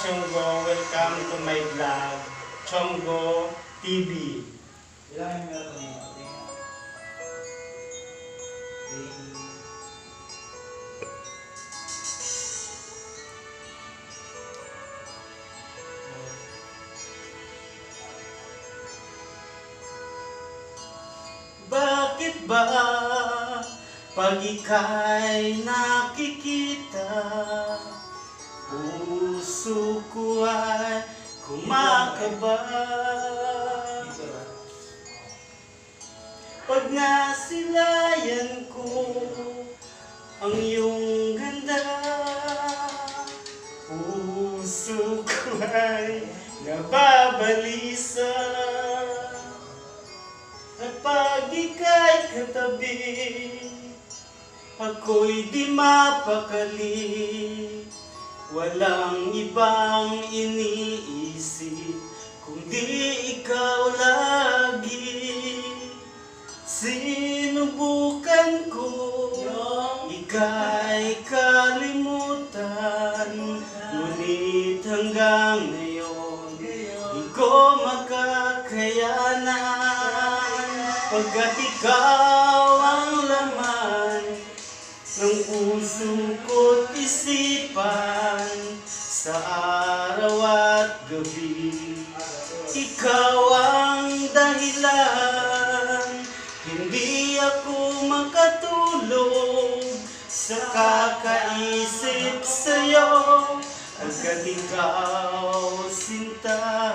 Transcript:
Chonggo. Welcome to my vlog, Chonggo TV. Ilang yung meron dito? Bakit ba pag ika'y nakikita, puso ko ay kumakaba? Pag nasilayan ko ang iyong ganda, puso ko ay nababalisa. At pag ika'y katabi, ako'y di mapakali. Walang ibang iniisip kundi ikaw lagi. Sinubukan ko ika'y kalimutan, ngunit hanggang ngayon di ko makakayanan. Pagkat ikaw ang laman ng puso ko't isipan, sa araw at gabi ikaw ang dahilan. Hindi ako makatulog sa kakaisip sa'yo, pagkat ikaw sinta